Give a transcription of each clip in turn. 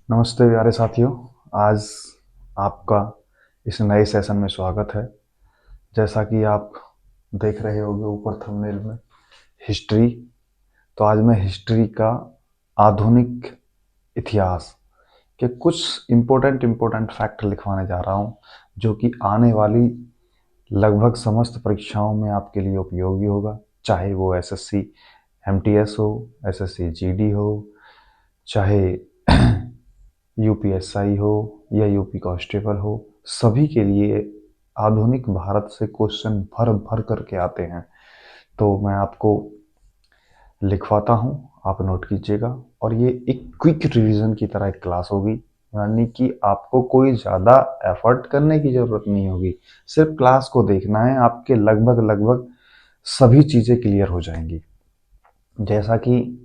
नमस्ते प्यारे साथियों। आज आपका इस नए सेशन में स्वागत है। जैसा कि आप देख रहे होंगे ऊपर थंबनेल में हिस्ट्री, तो आज मैं हिस्ट्री का आधुनिक इतिहास के कुछ इम्पोर्टेंट फैक्ट लिखवाने जा रहा हूं, जो कि आने वाली लगभग समस्त परीक्षाओं में आपके लिए उपयोगी होगा। चाहे वो एसएससी एमटीएस हो, एसएससी जीडी हो, चाहे यूपीएसआई हो या यूपी कांस्टेबल हो, सभी के लिए आधुनिक भारत से क्वेश्चन भर भर करके आते हैं। तो मैं आपको लिखवाता हूँ, आप नोट कीजिएगा। और ये एक क्विक रिवीजन की तरह एक क्लास होगी, यानी कि आपको कोई ज़्यादा एफर्ट करने की ज़रूरत नहीं होगी। सिर्फ क्लास को देखना है, आपके लगभग लगभग सभी चीज़ें क्लियर हो जाएंगी। जैसा कि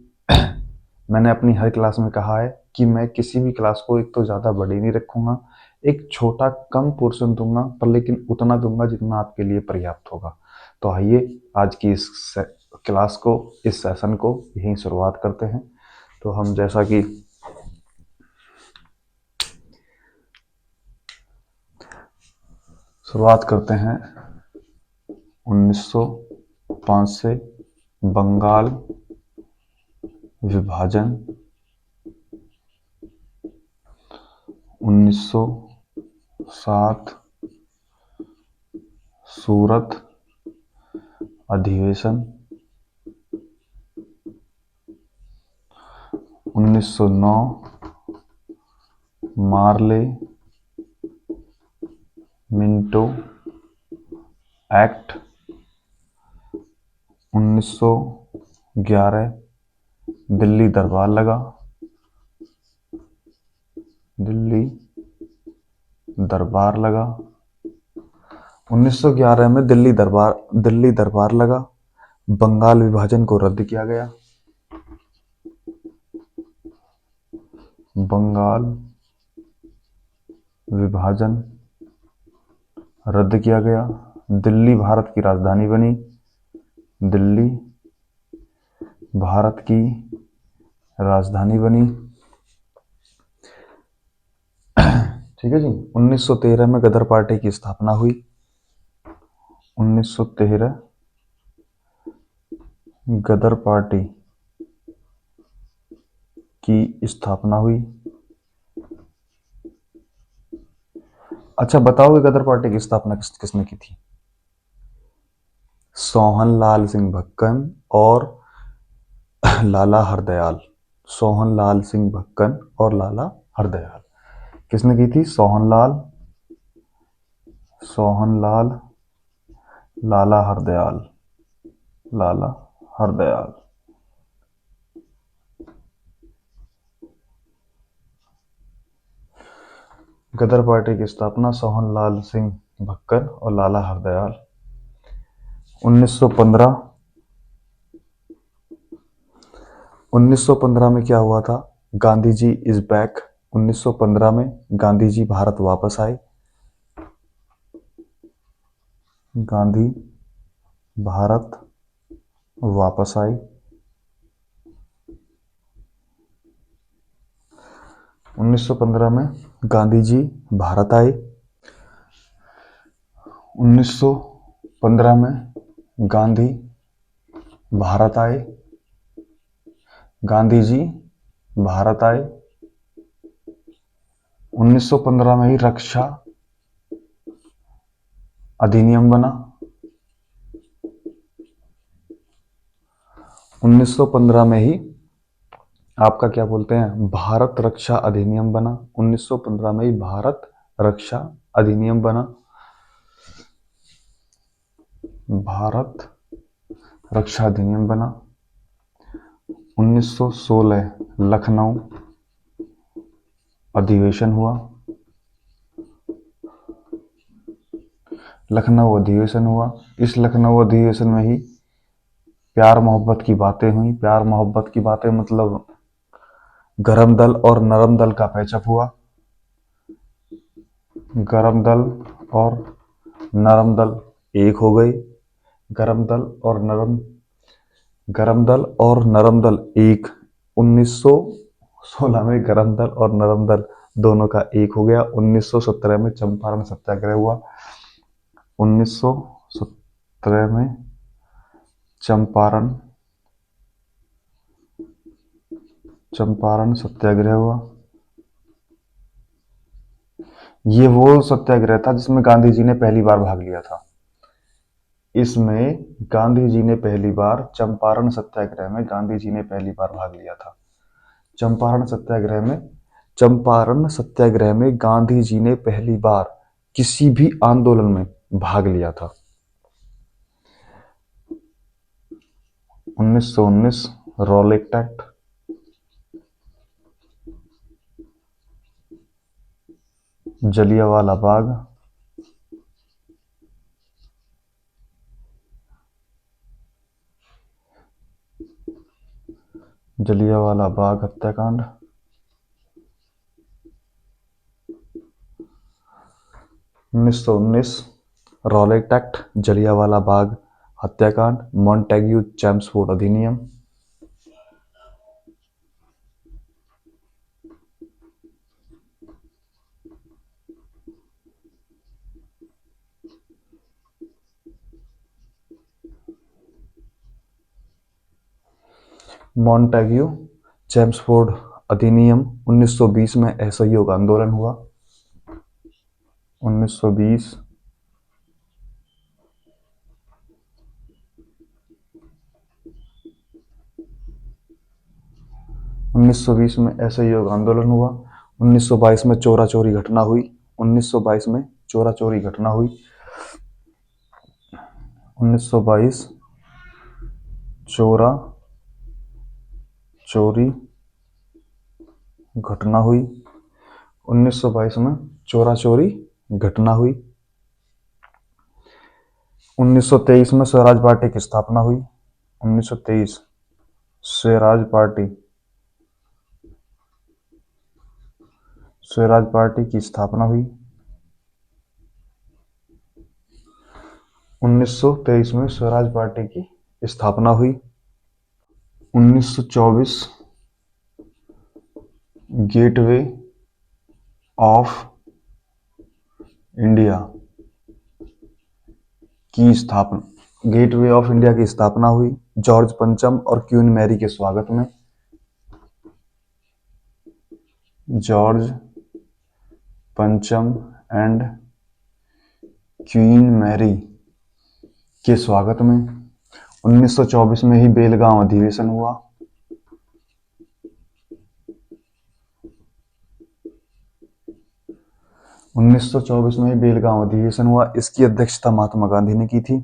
मैंने अपनी हर क्लास में कहा है कि मैं किसी भी क्लास को एक तो ज़्यादा बड़ी नहीं रखूँगा, एक छोटा कम पोर्शन दूंगा, पर लेकिन उतना दूंगा जितना आपके लिए पर्याप्त होगा। तो आइए आज की इस क्लास को, इस सेशन को यहीं शुरुआत करते हैं। तो हम जैसा कि शुरुआत करते हैं 1905 से बंगाल विभाजन, 1907 सूरत अधिवेशन, 1909 मार्ले मिंटो एक्ट, 1911 दिल्ली दरबार लगा, दिल्ली दरबार लगा, 1911 में दिल्ली दरबार लगा। बंगाल विभाजन को रद्द किया गया, बंगाल विभाजन रद्द किया गया। दिल्ली भारत की राजधानी बनी, दिल्ली भारत की राजधानी बनी। ठीक है जी। 1913 में गदर पार्टी की स्थापना हुई, 1913 गदर पार्टी की स्थापना हुई। अच्छा बताओगे गदर पार्टी की स्थापना किसने की थी? सोहन लाल सिंह भक्कन और लाला हरदयाल। सोहन लाल सिंह भक्कन और लाला हरदयाल किसने की थी? सोहनलाल, लाला हरदयाल, लाला हरदयाल। गदर पार्टी की स्थापना सोहनलाल सिंह भक्कन और लाला हरदयाल। 1915 में क्या हुआ था? Gandhi ji is back. 1915 में गांधी जी भारत वापस आए, गांधी भारत वापस आए। 1915 में गांधी जी भारत आए। 1915 में गांधी भारत आए, गांधी जी भारत आए। 1915 में ही रक्षा अधिनियम बना। 1915 में ही आपका क्या बोलते हैं, भारत रक्षा अधिनियम बना। 1915 में ही भारत रक्षा अधिनियम बना, भारत रक्षा अधिनियम बना। 1916 लखनऊ अधिवेशन हुआ, लखनऊ अधिवेशन हुआ। इस लखनऊ अधिवेशन में ही प्यार मोहब्बत की बातें हुई। प्यार मोहब्बत की बातें मतलब गरम दल और नरम दल का पैचअप हुआ। गरम दल और नरम दल एक हो गए। गरम दल और नरम दल एक 1900 16 में गरम दल और नरम दल दोनों का एक हो गया। 1917 में चंपारण सत्याग्रह हुआ। 1917 में चंपारण चंपारण सत्याग्रह हुआ। ये वो सत्याग्रह था जिसमें गांधी जी ने पहली बार भाग लिया था। इसमें गांधी जी ने पहली बार चंपारण सत्याग्रह में गांधी जी ने पहली बार भाग लिया था। चंपारण सत्याग्रह में चंपारण सत्याग्रह में गांधी जी ने पहली बार किसी भी आंदोलन में भाग लिया था। 1919 रॉलेट एक्ट, जलियांवाला बाग, जलियांवाला बाग हत्याकांड, 1919 रॉलेट एक्ट, जलियांवाला बाग हत्याकांड, मॉन्टेग्यू चेम्सफोर्ड अधिनियम, मॉन्टेग्यू चेम्सफोर्ड अधिनियम। 1920 में असहयोग आंदोलन हुआ। 1920 1920 में असहयोग आंदोलन हुआ। 1922 में चोरा चोरी घटना हुई। 1922 में चोरा चोरी घटना हुई। 1922 चोरा चोरी घटना हुई। 1922 में चोरा चोरी घटना हुई। 1923 में स्वराज पार्टी की स्थापना हुई। 1923 स्वराज पार्टी की स्थापना हुई। 1923 में स्वराज पार्टी की स्थापना हुई। 1924 गेटवे ऑफ इंडिया की स्थापना गेटवे ऑफ इंडिया की स्थापना हुई जॉर्ज पंचम और क्वीन मैरी के स्वागत में। जॉर्ज पंचम एंड क्वीन मैरी के स्वागत में। 1924 में ही बेलगांव अधिवेशन हुआ। 1924 में ही बेलगांव अधिवेशन हुआ। इसकी अध्यक्षता महात्मा गांधी ने की थी।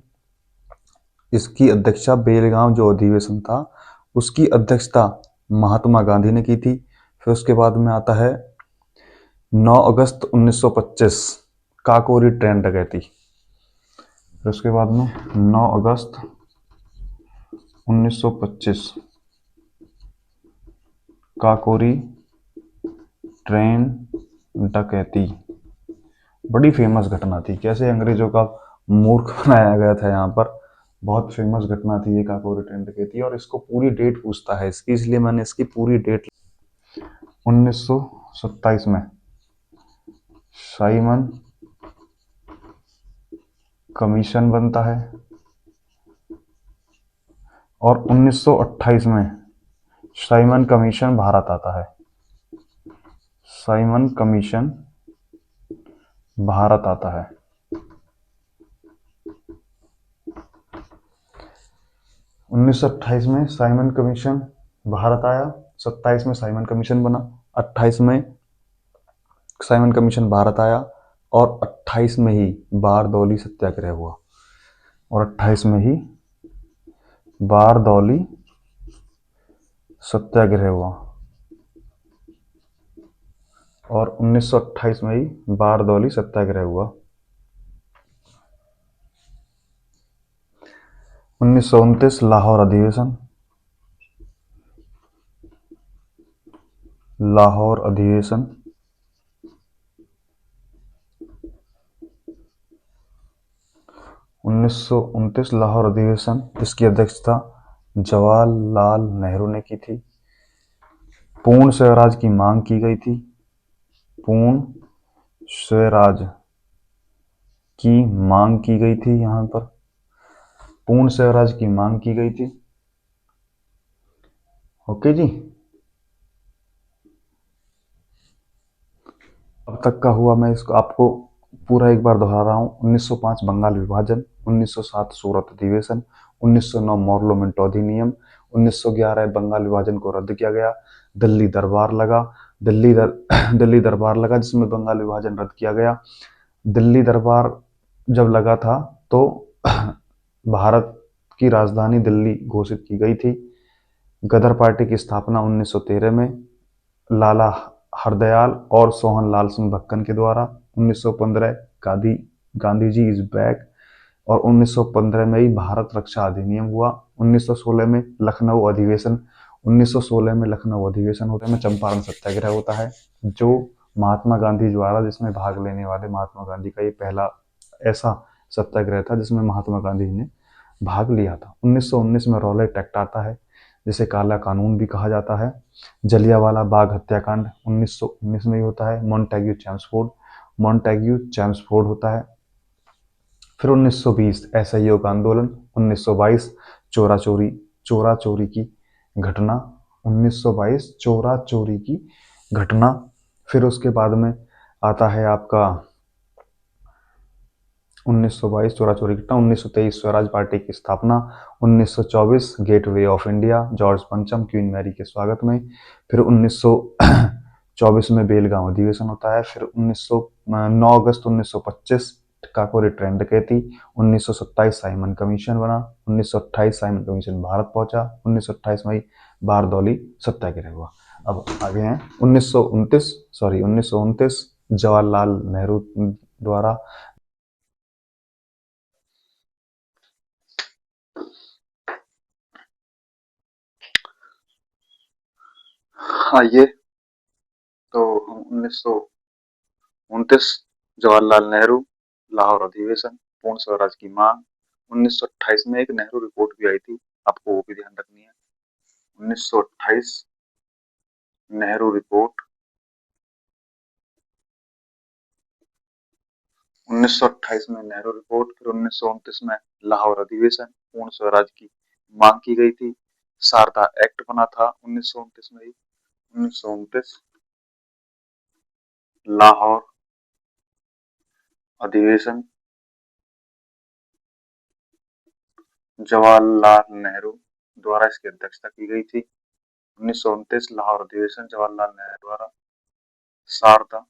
इसकी अध्यक्षता बेलगांव जो अधिवेशन था उसकी अध्यक्षता महात्मा गांधी ने की थी। फिर उसके बाद में आता है 9 अगस्त 1925 काकोरी ट्रेन डकैती। फिर उसके बाद में 9 अगस्त 1925 काकोरी ट्रेन डकैती बड़ी फेमस घटना थी। कैसे अंग्रेजों का मूर्ख बनाया गया था यहाँ पर। बहुत फेमस घटना थी ये काकोरी ट्रेन डकैती। और इसको पूरी डेट पूछता है इसकी, इसलिए मैंने इसकी पूरी डेट 1927 में साइमन कमीशन बनता है और 1928 में साइमन कमीशन भारत आता है। साइमन कमीशन भारत आता है। 1928 में साइमन कमीशन भारत आया। 27 में साइमन कमीशन बना। 28 में साइमन कमीशन भारत आया और 28 में ही बारदौली सत्याग्रह हुआ। और 28 में ही बारदौली सत्याग्रह हुआ। और 1928 में ही बारदौली सत्याग्रह हुआ। 1929 लाहौर अधिवेशन। लाहौर अधिवेशन 1929 लाहौर अधिवेशन। इसकी अध्यक्षता जवाहरलाल नेहरू ने की थी। पूर्ण स्वराज की मांग की गई थी। पूर्ण स्वराज की मांग की गई थी। यहां पर पूर्ण स्वराज की मांग की गई थी। ओके जी। अब तक का हुआ, मैं इसको आपको पूरा एक बार दोहरा रहा हूँ। 1905 बंगाल विभाजन, 1907 सूरत अधिवेशन, 1909 मॉर्लो-मिंटो अधिनियम, 1911 बंगाल विभाजन को रद्द किया गया। दिल्ली दरबार लगा। दिल्ली दरबार लगा जिसमें बंगाल विभाजन रद्द किया गया। दिल्ली दरबार जब लगा था तो भारत की राजधानी दिल्ली घोषित की गई थी। गदर पार्टी की स्थापना 1913 में लाला हरदयाल और सोहन लाल सिंह भक्कन के द्वारा। 1915 गांधी गांधी जी इज बैक। और 1915 में ही भारत रक्षा अधिनियम हुआ। 1916 में लखनऊ अधिवेशन 1916 में लखनऊ अधिवेशन होता है, में चंपारण सत्याग्रह होता है, जो महात्मा गांधी द्वारा, जिसमें भाग लेने वाले महात्मा गांधी का ये पहला ऐसा सत्याग्रह था जिसमें महात्मा गांधी ने भाग लिया था। 1919 में रॉलेट एक्ट आता है, जिसे काला कानून भी कहा जाता है। जलियांवाला बाग हत्याकांड 1919 में ही होता है। मॉन्टेग्यू चैम्सफोर्ड होता है। फिर 1920 असहयोग आंदोलन। 1922 चोरा चोरी चोरा चोरी की घटना। 1922 चोरा चोरी की घटना। फिर उसके बाद में आता है आपका 1922 चोरा चोरी की घटना। 1923 स्वराज पार्टी की स्थापना। 1924 गेटवे ऑफ इंडिया जॉर्ज पंचम क्वीन मैरी के स्वागत में। फिर 1924 में बेलगांव अधिवेशन होता है। फिर 9 अगस्त 1925 काकोरी ट्रेन डकैती। 1927 साइमन कमीशन बना। 1928 साइमन कमीशन भारत पहुंचा। 1928 में ही बारदौली सत्याग्रह हुआ। अब आगे हैं 1929 जवाहरलाल नेहरू द्वारा। आइए, तो हम 1929 जवाहरलाल नेहरू लाहौर अधिवेशन, पूर्ण स्वराज की मांग। 1928 में एक नेहरू रिपोर्ट भी आई थी, आपको वो भी ध्यान रखनी है। 1928 नेहरू रिपोर्ट। 1928 में नेहरू रिपोर्ट। फिर 1929 में लाहौर अधिवेशन, पूर्ण स्वराज की मांग की गई थी। शारदा एक्ट बना था 1929 में ही। 1929 लाहौर अधिवेशन, जवाहरलाल नेहरू द्वारा इसकी अध्यक्षता की गई थी। 1929 लाहौर अधिवेशन जवाहरलाल नेहरू द्वारा। शारदा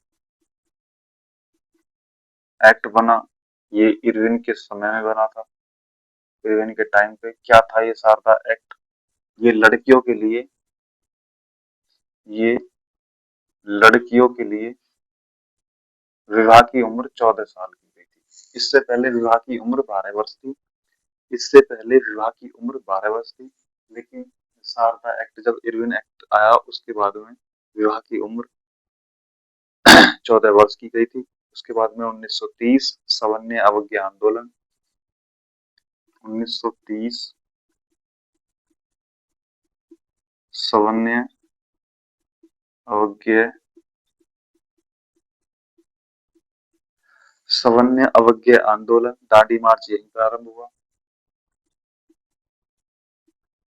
एक्ट बना, ये इरविन के समय में बना था। इरविन के टाइम पे क्या था ये शारदा एक्ट? ये लड़कियों के लिए ये लड़कियों के लिए विवाह की उम्र 14 साल की गई थी। इससे पहले विवाह की उम्र 12 वर्ष थी। इससे पहले विवाह की उम्र 12 वर्ष थी, लेकिन शारदा एक्ट, जब इरविन एक्ट आया उसके बाद में विवाह की उम्र 14 वर्ष की गई थी। उसके बाद में 1930 सवर्णीय अवज्ञा आंदोलन। 1930 सवर्णीय अवज्ञा सवर्णीय अवज्ञा आंदोलन, दांडी मार्च यहीं प्रारंभ हुआ।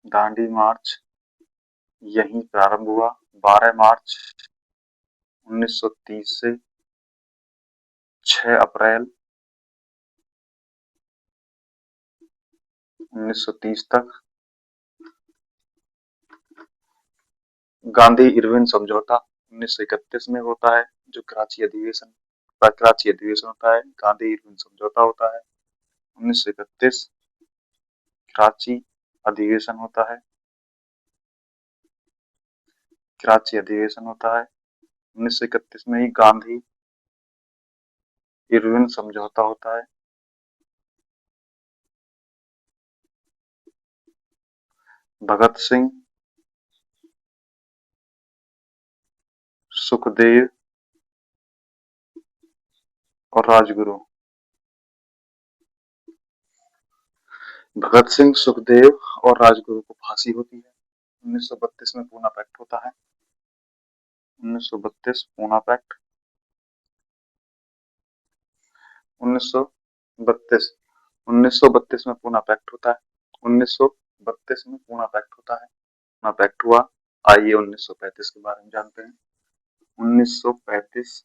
दांडी मार्च यहीं प्रारंभ हुआ। 12 मार्च 1930 से 6 अप्रैल 1930 तक गांधी इरविन समझौता 1931 में होता है, जो कराची अधिवेशन होता है। गांधी इरविन समझौता होता है 1931, कराची अधिवेशन होता है। कराची अधिवेशन होता है 1931 में ही गांधी इरविन समझौता होता है। भगत सिंह, सुखदेव और राजगुरु। भगत सिंह, सुखदेव और राजगुरु को फांसी होती है। 1932 में पूना पैक्ट होता है। 1932 पूना पैक्ट। 1932 1932 में पूना पैक्ट होता है। 1932 में पूना पैक्ट होता है। पूना पैक्ट हुआ। आइए 1935 के बारे में जानते हैं। 1935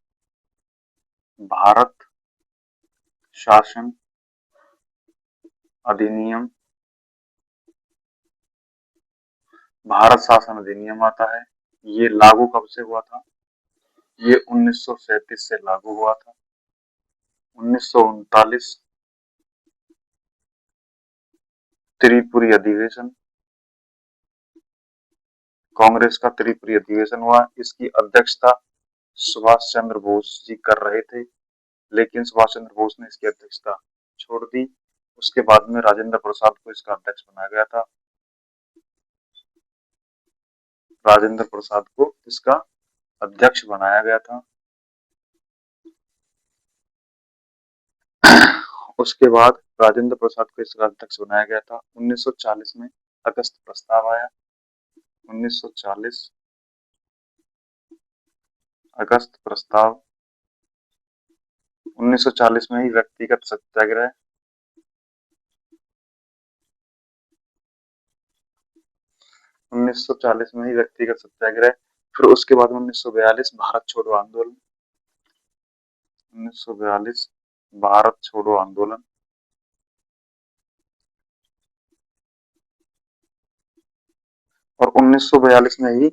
भारत शासन अधिनियम, भारत शासन अधिनियम आता है। ये लागू कब से हुआ था? ये 1937 से लागू हुआ था। 1939 त्रिपुरी अधिवेशन, कांग्रेस का त्रिपुरी अधिवेशन हुआ। इसकी अध्यक्षता सुभाष चंद्र बोस जी कर रहे थे, लेकिन सुभाष चंद्र बोस ने इसकी अध्यक्षता छोड़ दी। उसके बाद में राजेंद्र प्रसाद को इसका अध्यक्ष बनाया गया था। राजेंद्र प्रसाद को इसका अध्यक्ष बनाया गया था। उसके बाद राजेंद्र प्रसाद को इसका अध्यक्ष बनाया गया था। 1940 में अगस्त प्रस्ताव आया। 1940 अगस्त प्रस्ताव। 1940 में ही व्यक्तिगत सत्याग्रह। 1940 में ही व्यक्तिगत सत्याग्रह। फिर उसके बाद 1942 भारत छोड़ो आंदोलन। 1942 भारत छोड़ो आंदोलन। और 1942 में ही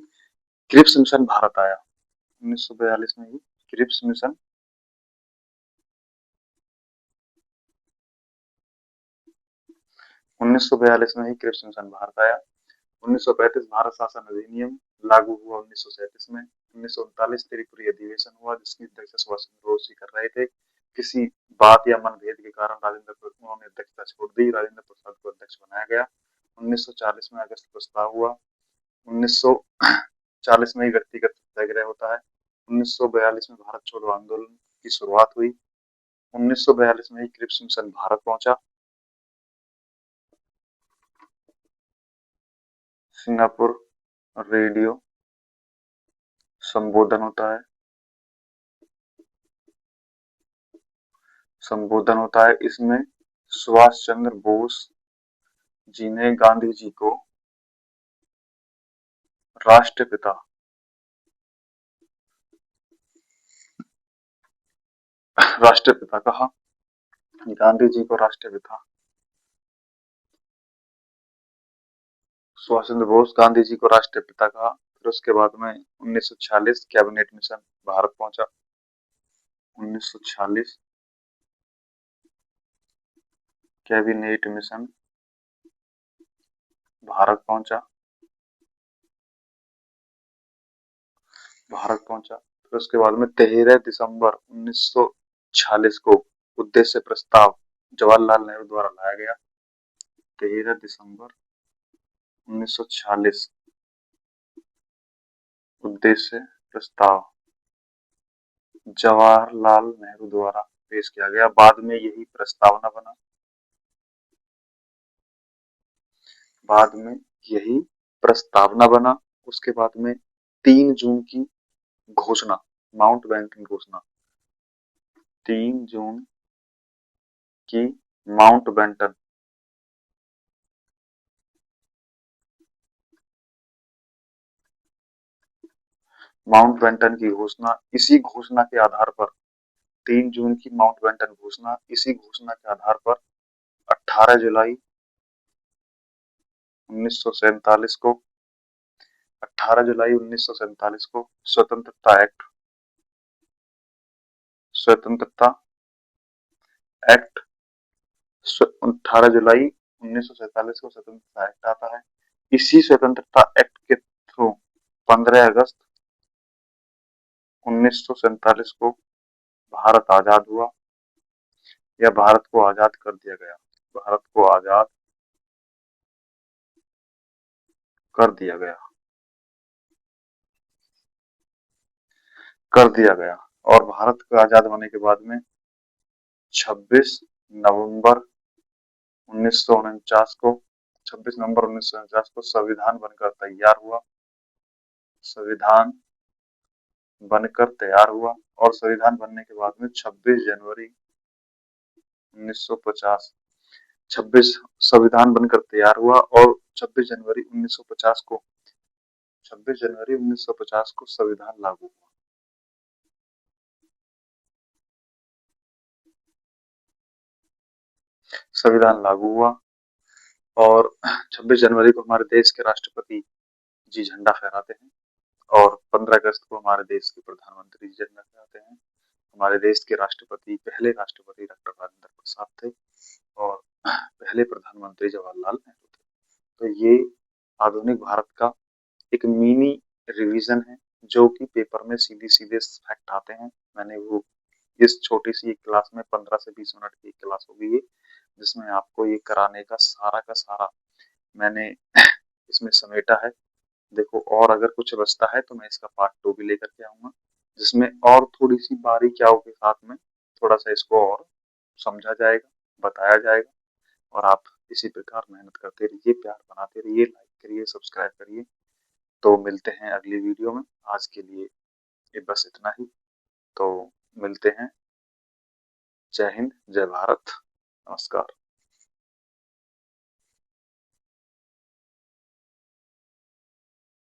क्रिप्स मिशन भारत आया। 1942 में ही क्रिप्स मिशन 1942 में ही क्रिप्स मिशन भारत आया। 1935 भारत शासन अधिनियम लागू हुआ। 1937 में 1939 त्रिपुरी अधिवेशन हुआ, जिसकी अध्यक्षता सुभाष चंद्र बोस जी कर रहे थे। किसी बात या मनभेद के कारण उन्होंने अध्यक्षता छोड़ दी। राजेंद्र प्रसाद को अध्यक्ष बनाया गया। 1940 में अगस्त प्रस्ताव हुआ। 1940 में ही व्यक्तिगत सत्याग्रह होता है। 1942 में भारत छोड़ो आंदोलन की शुरुआत हुई। 1942 में ही क्रिप्स मिशन भारत पहुंचा। सिंगापुर रेडियो संबोधन होता है। संबोधन होता है। इसमें सुभाष चंद्र बोस जी ने गांधी जी को राष्ट्रपिता राष्ट्रपिता कहा। गांधी जी को राष्ट्रपिता सुभाष चंद्र बोस गांधी जी को राष्ट्रपिता कहा। फिर उसके बाद में 1946 कैबिनेट मिशन भारत पहुंचा। 1946 कैबिनेट मिशन भारत पहुंचा। फिर उसके बाद में 13 दिसंबर 1946 को उद्देश्य प्रस्ताव जवाहरलाल नेहरू द्वारा लाया गया। 13 दिसंबर 1946 उद्देश्य प्रस्ताव जवाहरलाल नेहरू द्वारा पेश किया गया। बाद में यही प्रस्तावना बना। बाद में यही प्रस्तावना बना। उसके बाद में 3 जून की घोषणा, माउंटबेटन घोषणा, 3 जून की माउंटबेटन माउंटबेटन की घोषणा। इसी घोषणा के आधार पर 3 जून की माउंटबेटन घोषणा, इसी घोषणा के आधार पर 18 जुलाई 1947 को 18 जुलाई 1947 को स्वतंत्रता एक्ट स्वतंत्रता एक्ट 18 जुलाई 1947 को स्वतंत्रता एक्ट आता है। इसी स्वतंत्रता एक्ट के थ्रू 15 अगस्त 1947 को भारत आजाद हुआ, या भारत को आजाद कर दिया गया। भारत को आजाद कर दिया गया कर दिया गया। और भारत को आजाद होने के बाद में 26 नवंबर 1949 को 26 नवंबर 1949 को संविधान बनकर तैयार हुआ। संविधान बनकर तैयार हुआ और संविधान बनने के बाद में 26 जनवरी 1950 26 संविधान बनकर तैयार हुआ और 26 जनवरी 1950 को 26 जनवरी 1950 को संविधान लागू हुआ। संविधान लागू हुआ और 26 जनवरी को हमारे देश के राष्ट्रपति जी झंडा फहराते हैं और 15 अगस्त को हमारे देश के प्रधानमंत्री जी झंडा फहराते हैं। हमारे देश के राष्ट्रपति पहले राष्ट्रपति डॉक्टर राजेंद्र प्रसाद थे और पहले प्रधानमंत्री जवाहरलाल नेहरू थे। तो ये आधुनिक भारत का एक मिनी रिवीजन है जो कि पेपर में सीधे सीधे फैक्ट आते हैं। मैंने वो इस छोटी सी एक क्लास में 15 से 20 मिनट की क्लास होगी ये, जिसमें आपको ये कराने का सारा मैंने इसमें समेटा है। देखो और अगर कुछ बचता है तो मैं इसका पार्ट 2 भी लेकर के आऊंगा, जिसमें और थोड़ी सी बारीकियों के साथ में थोड़ा सा इसको और समझा जाएगा, बताया जाएगा। और आप इसी प्रकार मेहनत करते रहिए, प्यार बनाते रहिए, लाइक करिए, सब्सक्राइब करिए। तो मिलते हैं अगली वीडियो में। आज के लिए ये बस इतना ही। तो मिलते हैं। जय हिंद, जय भारत, नमस्कार।